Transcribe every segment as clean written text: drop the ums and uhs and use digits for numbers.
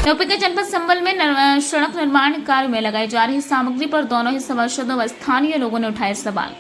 UP के जनपद संबल में सड़क निर्माण कार्य में लगाई जा रही सामग्री पर दोनों ही सभासदों व स्थानीय लोगों ने उठाए सवाल।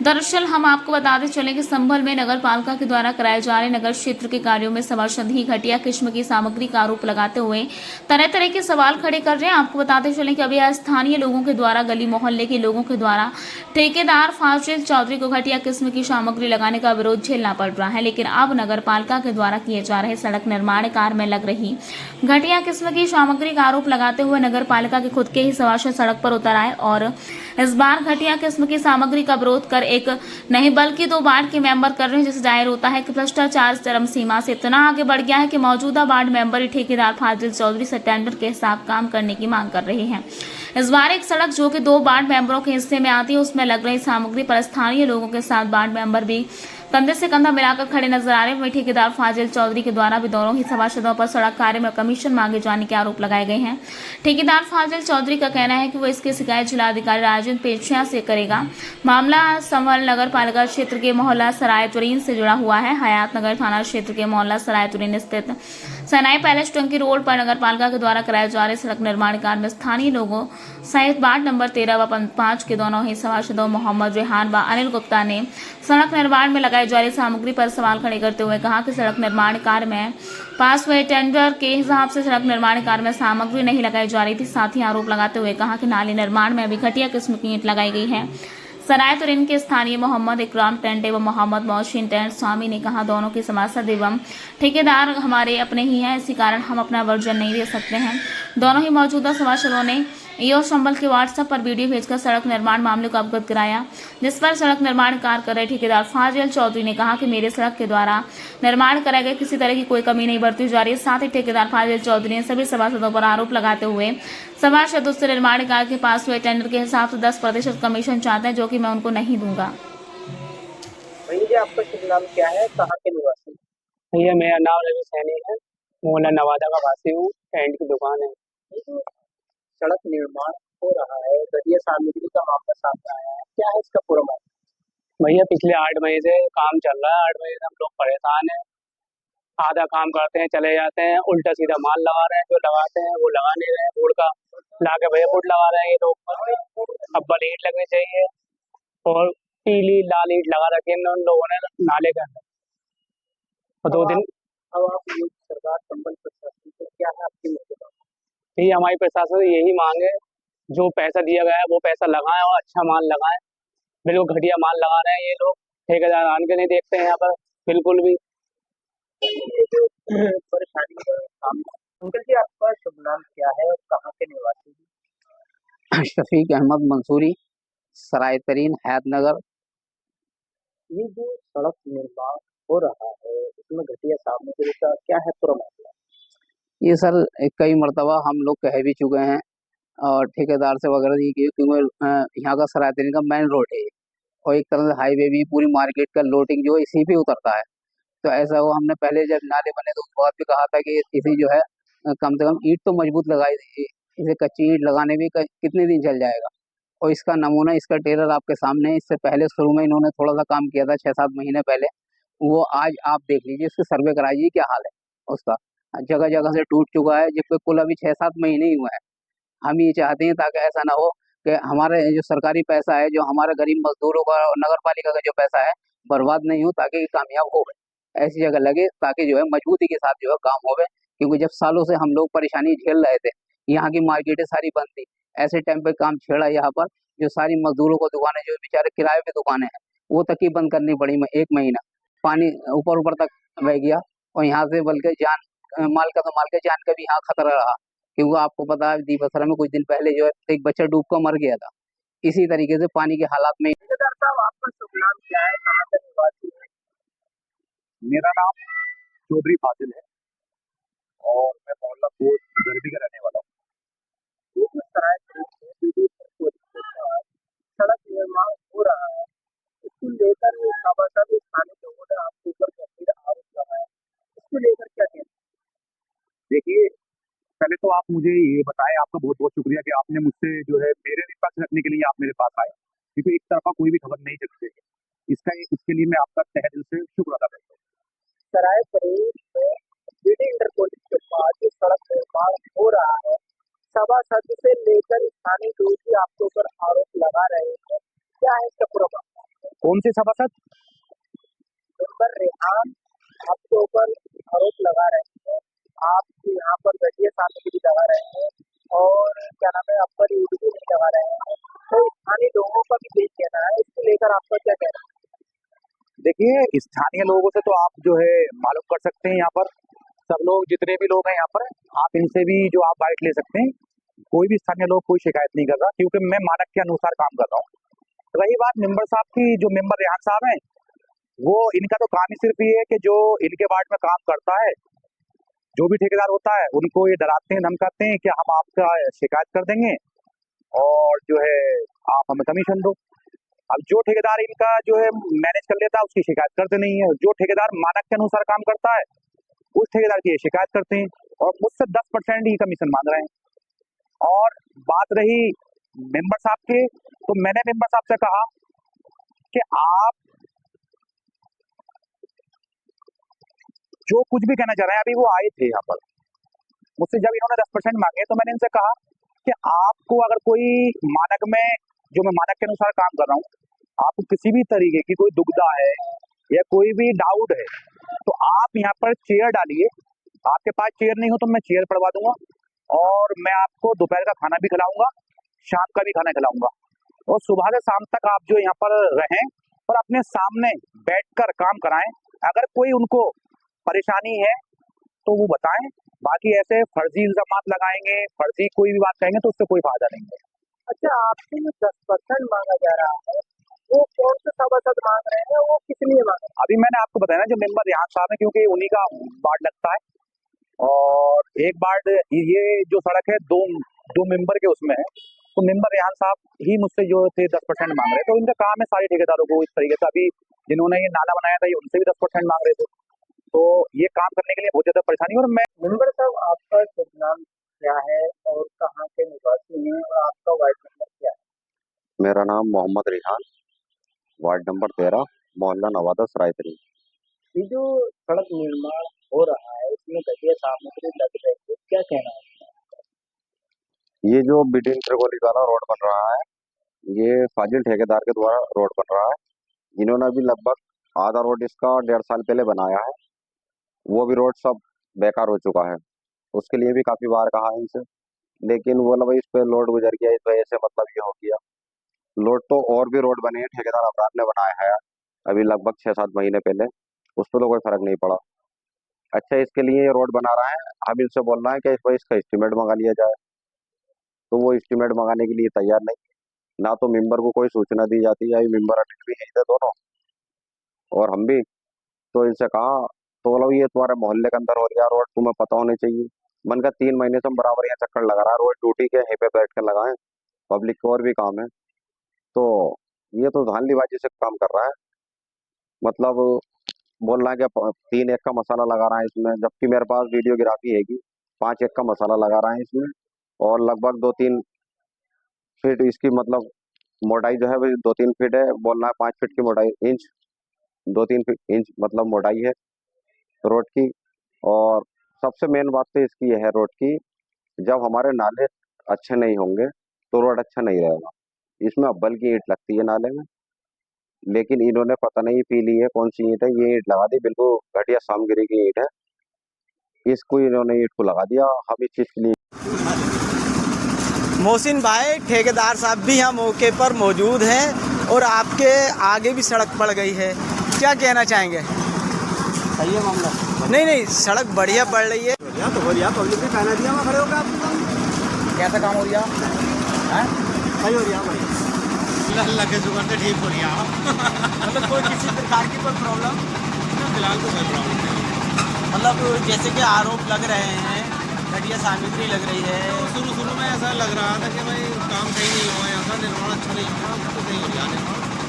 दरअसल हम आपको बताते चले कि संभल में नगर पालिका के द्वारा कराए जा रहे नगर क्षेत्र के कार्यों में सभासद ही घटिया किस्म की सामग्री का आरोप लगाते हुए तरह तरह के सवाल खड़े कर रहे हैं। आपको बताते चले कि अभी स्थानीय लोगों के द्वारा गली मोहल्ले के लोगों के द्वारा ठेकेदार फाजिल चौधरी को घटिया किस्म की सामग्री लगाने का विरोध झेलना पड़ रहा है। लेकिन अब नगर पालिका के द्वारा किए जा रहे सड़क निर्माण कार्य में लग रही घटिया किस्म की सामग्री का आरोप लगाते हुए नगर पालिका के खुद के ही सभासद सड़क पर उतर आए और इस बार घटिया किस्म की सामग्री का विरोध कर एक नहीं बल्कि 2 वार्ड के मेंबर कर रहे हैं, जिससे जाहिर होता है कि भ्रष्टाचार चरम सीमा से इतना आगे बढ़ गया है कि मौजूदा वार्ड मेंबर ही ठेकेदार फाजिल चौधरी से टेंडर के हिसाब काम करने की मांग कर रहे हैं। इस बार एक सड़क जो कि 2 वार्ड मेंबरों के हिस्से में आती है, उसमें लग रही सामग्री पर स्थानीय लोगों के साथ वार्ड मेंबर भी कंधे से कंधा मिलाकर खड़े नजर आ रहे हैं। वहीं ठेकेदार फाजिल चौधरी के द्वारा भी दोनों ही सभासदों पर सड़क कार्य में कमीशन मांगे जाने के आरोप लगाए गए हैं। ठेकेदार फाजिल चौधरी का कहना है कि वो इसकी शिकायत जिलाधिकारी राजेंद्र पेशिया से करेगा। मामला संभल नगर पालिका क्षेत्र के मोहल्ला सराय तुरीन से जुड़ा हुआ है। हयात नगर थाना क्षेत्र के मोहल्ला सराय तुरीन स्थित सनाई पैलेस टंकी रोड पर नगर पालिका के द्वारा कराए जा रहे सड़क निर्माण कार्य में स्थानीय लोगों सहित वार्ड नंबर 13 व 5 के दोनों ही सभासदों मोहम्मद रेहान व अनिल गुप्ता ने सड़क निर्माण में लगाई जा रही सामग्री पर सवाल खड़े करते हुए कहा कि सड़क निर्माण कार्य में पास हुए टेंडर के हिसाब से सड़क निर्माण कार्य में सामग्री नहीं लगाई जा रही थी। साथ ही आरोप लगाते हुए कहा कि नाली निर्माण में भी घटिया किस्म की ईंट लगाई गई है। सराय तुरीन के स्थानीय मोहम्मद इकराम टेंट एवं मोहम्मद मोहसिन टेंट स्वामी ने कहा, दोनों के सभासद एवं ठेकेदार हमारे अपने ही हैं, इसी कारण हम अपना वर्जन नहीं दे सकते हैं। दोनों ही मौजूदा सभासदों ने ईओ संबल के व्हाट्सएप पर वीडियो भेजकर सड़क निर्माण मामले को अवगत कराया, जिस पर सड़क निर्माण कार्य कर रहे ठेकेदार फाजिल चौधरी ने कहा कि मेरे सड़क के द्वारा निर्माण कराए गए किसी तरह की कोई कमी नहीं बरती जा रही है। साथ ही ठेकेदार फाजिल चौधरी ने सभी सभासदों पर आरोप लगाते हुए सभासदों से निर्माण कार्य के पास हुए टेंडर के हिसाब से 10% कमीशन चाहते हैं, जो कि मैं उनको नहीं दूंगा। भैया आपका शुभ नाम क्या है, कहाँ के निवासी? भैया मेरा नाम रवि सैनी है, मोहल्ला नवादा का वासी हूँ। टेंट की दुकान है। ये जो सड़क निर्माण हो रहा है, घटिया सामग्री का मामला सामने आया है, क्या है इसका पूरा मामला? भैया पिछले 8 महीने से काम चल रहा है। 8 महीने से हम लोग परेशान हैं। आधा काम करते हैं चले जाते हैं, उल्टा सीधा माल लगा रहे हैं, जो लगाते हैं वो लगा नहीं रहे हैं। बोर्ड का लाके भैया बोर्ड लगा रहे हैं ये लोग। अब्बल ईंट लगनी चाहिए और पीली लाल ईंट लगा रखी है उन लोगों ने नाले के अंदर। और 2 दिन अब आप योगी सरकार संबल प्रशासन से क्या है आपकी मुख्य मांग? यही हमारी प्रशासन से यही मांग है, जो पैसा दिया गया है वो पैसा लगाएं और अच्छा माल लगाएं। बिल्कुल घटिया माल लगा रहे हैं ये लोग। ठेकेदार आन के नहीं देखते हैं यहाँ पर बिल्कुल भी। ये जो परेशानी का सामना, अंकल जी आपका शुभ नाम क्या है और कहाँ के निवासी हैं? शफीक अहमद मंसूरी, सराय तरीन, हयात नगर। ये जो सड़क निर्माण हो रहा है, इसमें घटिया सामग्री का क्या है पूरा मामला? ये सर कई मरतबा हम लोग कह भी चुके हैं और ठेकेदार से वगैरह ये क्योंकि यहाँ का सराय तरीन का मेन रोड है और एक तरह से हाईवे भी, पूरी मार्केट का लोडिंग जो है इसी पे उतरता है। तो ऐसा हुआ, हमने पहले जब नाले बने तो उस बात भी कहा था कि इसी जो है कम से कम ईंट तो मजबूत लगाई, इसे कच्ची ईंट लगाने भी कितने दिन चल जाएगा। और इसका नमूना, इसका टेलर आपके सामने है। इससे पहले शुरू में इन्होंने थोड़ा सा काम किया था 6-7 महीने पहले, वो आज आप देख लीजिए, उसके सर्वे कराइए क्या हाल है उसका। जगह जगह से टूट चुका है, जिसपे कुल अभी 6-7 महीने ही हुए हैं। हम ये चाहते हैं ताकि ऐसा ना हो कि हमारे जो सरकारी पैसा है, जो हमारे गरीब मजदूरों का और नगर पालिका का जो पैसा है, बर्बाद नहीं हो, ताकि कामयाब हो गए ऐसी जगह लगे, ताकि जो है मजबूती के साथ जो है काम होवे। क्योंकि जब सालों से हम लोग परेशानी झेल रहे थे, यहाँ की मार्केटें सारी बंद थी, ऐसे टाइम पे काम छेड़ा यहाँ पर, जो सारी मजदूरों को दुकानें, जो बेचारे किराए पे दुकानें हैं, वो तक ही बंद करनी पड़ी। 1 महीना पानी ऊपर ऊपर तक बह गया और यहाँ से बल्कि माल का जान का भी यहाँ खतरा रहा। क्योंकि आपको पता है दीपसरा में कुछ दिन पहले जो है एक बच्चा डूब कर मर गया था, इसी तरीके से पानी के हालात में। ठेकेदार साहब आपका शुभ नाम क्या है, कहाँ के निवासी हैं? मेरा नाम चौधरी फाजिल है और मैं मोहल्ला कोट गरबी का रहने वाला हूँ। ये जो सराय के बाद सड़क निर्माण हो रहा है, इसको लेकर सभासद स्थानीय लोगों ने आपके ऊपर गंभीर आरोप लगाया, इसको लेकर क्या कहना? देखिए, पहले तो आप मुझे ये बताएं, आपका बहुत बहुत शुक्रिया कि आपने मुझसे जो है मेरे निष्पक्ष रखने के लिए आप मेरे पास आए, क्योंकि एक तरफा कोई भी खबर नहीं चलती है। इसके लिए मैं आपका तहे दिल से शुक्र अदा करता हूँ। सराय परेड में बीडी इंटर कॉलेज के पास जो सड़क निर्माण हो सभासद से लेकर स्थानीय लोग भी आपके ऊपर आरोप लगा रहे हैं, क्या है इसका पूरा मामला? कौन से सभासद? मेंबर रेहान आपके ऊपर आरोप लगा रहे हैं, आप यहाँ पर घटिया सामग्री लगा रहे हैं और क्या नाम है, आप पर ईडी भी नहीं लगा रहे हैं, तो स्थानीय लोगों का भी देख लेना है, इसको लेकर आपका क्या कहना है? देखिए, स्थानीय लोगों से तो आप जो है मालूम कर सकते हैं, यहाँ पर सब लोग जितने भी लोग हैं यहाँ पर, आप इनसे भी जो आप बाइट ले सकते हैं। कोई भी स्थानीय लोग कोई शिकायत नहीं कर रहा, क्योंकि मैं मानक के अनुसार काम कर रहा हूँ। रही बात मेंबर साहब की, जो मेंबर रेहान साहब हैं, वो इनका तो काम ही सिर्फ ये है कि जो इनके वार्ड में काम करता है, जो भी ठेकेदार होता है, उनको ये डराते हैं, धमकाते हैं कि हम आपका शिकायत कर देंगे और जो है आप हमें कमीशन दो। अब जो ठेकेदार इनका जो है मैनेज कर लेता है, उसकी शिकायत करते नहीं है। जो ठेकेदार मानक के अनुसार काम करता है, उस ठेकेदार की ये शिकायत करते हैं और मुझसे 10% ही कमीशन मांग रहे हैं। और बात रही मेंबर साहब की, तो मैंने मेंबर साहब से कहा कि आप जो कुछ भी कहना चाह रहे हैं, अभी वो आए थे यहाँ पर मुझसे, जब इन्होंने 10% मांगे तो मैंने इनसे कहा कि आपको अगर कोई मानक में, जो मैं मानक के अनुसार काम कर रहा हूँ, आपको किसी भी तरीके की कोई दुविधा है या कोई भी डाउट है, तो आप यहाँ पर चेयर डालिए। आपके पास चेयर नहीं हो तो मैं चेयर पड़वा दूंगा और मैं आपको दोपहर का खाना भी खिलाऊंगा, शाम का भी खाना खिलाऊंगा, और सुबह से शाम तक आप जो यहाँ पर रहें और अपने सामने बैठकर काम कराएं। अगर कोई उनको परेशानी है तो वो बताएं, बाकी ऐसे फर्जी इल्जामात लगाएंगे, फर्जी कोई भी बात कहेंगे तो उससे कोई फायदा नहीं है। अच्छा, आपसे जो 10% मांगा जा रहा है, वो कौन से सभासद मांग रहे हैं, वो किस लिए मांग रहे हैं? अभी मैंने आपको बताया ना, जो मेंबर रेहान साहब है, क्योंकि उन्हीं का वार्ड लगता है, और एक वार्ड ये जो सड़क है दो मेंबर के उसमें है, तो मेंबर रेहान साहब ही मुझसे जो थे 10% मांग रहे, तो इनका काम है सारे ठेकेदारों को इस तरीके से। अभी जिन्होंने ये नाला बनाया था, ये उनसे भी 10% मांग रहे थे, तो ये काम करने के लिए बहुत ज्यादा परेशानी। और मैं मेंबर साहब, आपका शुभ नाम क्या है और कहाँ के निवासी हैं और आपका वार्ड नंबर क्या है? मेरा नाम मोहम्मद रिहान, वार्ड नंबर 13, मोहल्ला नवादा सरायतरी। ये जो सड़क निर्माण हो रहा है, इसमें घटिया सामग्री लग रही है, क्या कहना है? ये जो बिड इंटरकोली वाला रोड बन रहा है, ये फाजिल ठेकेदार के द्वारा रोड बन रहा है। इन्होंने अभी लगभग आधा रोड इसका 1.5 साल पहले बनाया है, वो भी रोड सब बेकार हो चुका है। उसके लिए भी काफी बार कहा है इनसे, लेकिन वो भाई इस पे लोड गुजर गया, इस वजह से मतलब ये हो गया। लोड तो और भी रोड बने हैं, ठेकेदार अपराध ने बनाया है अभी लगभग 6-7 महीने पहले, उस पर तो कोई फर्क नहीं पड़ा। अच्छा, इसके लिए ये रोड बना रहा है, हम इनसे बोल रहे हैं कि इस पर इसका एस्टीमेट मंगा लिया जाए, तो वो एस्टीमेट मंगाने के लिए तैयार नहीं, ना तो मेंबर को कोई सूचना दी जाती है। मेंबर अटेंड भी नहीं थे दोनों, और हम भी, तो इनसे कहा तो बोला ये तुम्हारे मोहल्ले के अंदर हो रहा रोड, तुम्हें पता होने चाहिए। मन का 3 महीने से हम बराबर यहाँ चक्कर लगा रहा है, रोज ड्यूटी के यहीं पे बैठ कर लगाए, पब्लिक को और भी काम है, तो ये तो धांधलीबाजी से काम कर रहा है। मतलब बोल रहा है कि 3 एक का मसाला लगा रहा है इसमें, जबकि मेरे पास वीडियोग्राफी है कि 5 एक का मसाला लगा रहा है इसमें, और लगभग 2-3 फीट इसकी मतलब मोटाई जो है वो 2-3 फीट है। बोल रहा है 5 फीट की मोटाई, इंच 2-3 फीट इंच मतलब मोटाई है रोड की। और सबसे मेन बात तो इसकी यह है रोड की, जब हमारे नाले अच्छे नहीं होंगे तो रोड अच्छा नहीं रहेगा। इसमें अव्वल की ईंट लगती है नाले में, लेकिन इन्होंने पता नहीं पी ली है कौन सी ईंट है, ये ईंट लगा दी, बिल्कुल घटिया सामगिरी की ईंट है, इसको इन्होंने ईंट को लगा दिया। हम इस चीज के लिए मोहसिन भाई ठेकेदार साहब भी यहाँ मौके पर मौजूद हैं और आपके आगे भी सड़क पड़ गई है, क्या कहना चाहेंगे? सही है मामला। नहीं, सड़क बढ़िया पड़ रही है तो बढ़िया, पब्लिक ने कहना दिया, मैं खड़े हो गया आपको। कैसा काम हो रहा है? सही हो रहा भाई, अल्लाह के जुगाड़ से ठीक हो रहा मतलब कोई किसी प्रकार की कोई प्रॉब्लम फिलहाल तो कोई प्रॉब्लम नहीं। मतलब जैसे कि आरोप लग रहे हैं, घटिया सामग्री लग रही है, शुरू में ऐसा लग रहा था कि भाई काम सही नहीं हुआ, यहाँ का निर्माण अच्छा नहीं हुआ, तो सही हो जाने।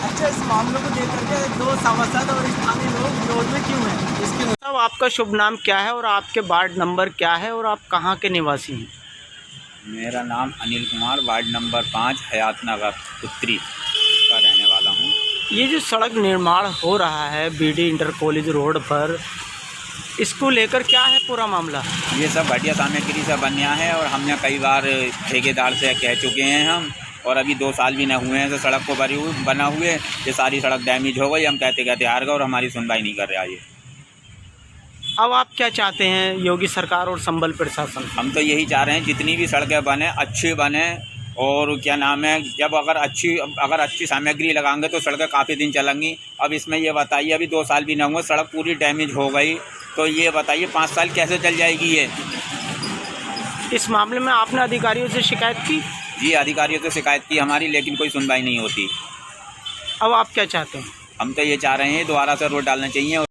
अच्छा, इस मामले को देख करके 2 सभासद और स्थानीय लोग विरोध में क्यों हैं? इसके मतलब आपका शुभ नाम क्या है और आपके वार्ड नंबर क्या है और आप कहाँ के निवासी हैं? मेरा नाम अनिल कुमार, वार्ड नंबर 5 हयात नगर उत्तरी का रहने वाला हूँ। ये जो सड़क निर्माण हो रहा है बीडी इंटर कॉलेज रोड पर, इसको लेकर क्या है पूरा मामला? ये सब घटिया सामग्री से बनिया है और हमने कई बार ठेकेदार से कह चुके हैं हम, और अभी 2 साल भी न हुए हैं तो सड़क को बना हुए, ये सारी सड़क डैमेज हो गई। हम कहते कहते हार गए और हमारी सुनवाई नहीं कर रहा ये। अब आप क्या चाहते हैं योगी सरकार और संबल प्रशासन? हम तो यही चाह रहे हैं जितनी भी सड़कें बने अच्छी बने, और क्या नाम है, जब अगर अच्छी सामग्री लगाएंगे तो सड़कें काफ़ी दिन चलेंगी। अब इसमें ये बताइए अभी 2 साल भी न हुए, सड़क पूरी डैमेज हो गई, तो ये बताइए 5 साल कैसे चल जाएगी ये? इस मामले में आपने अधिकारियों से शिकायत की? जी, अधिकारियों से शिकायत की हमारी, लेकिन कोई सुनवाई नहीं होती। अब आप क्या चाहते हैं? हम तो ये चाह रहे हैं दोबारा से रोड डालना चाहिए।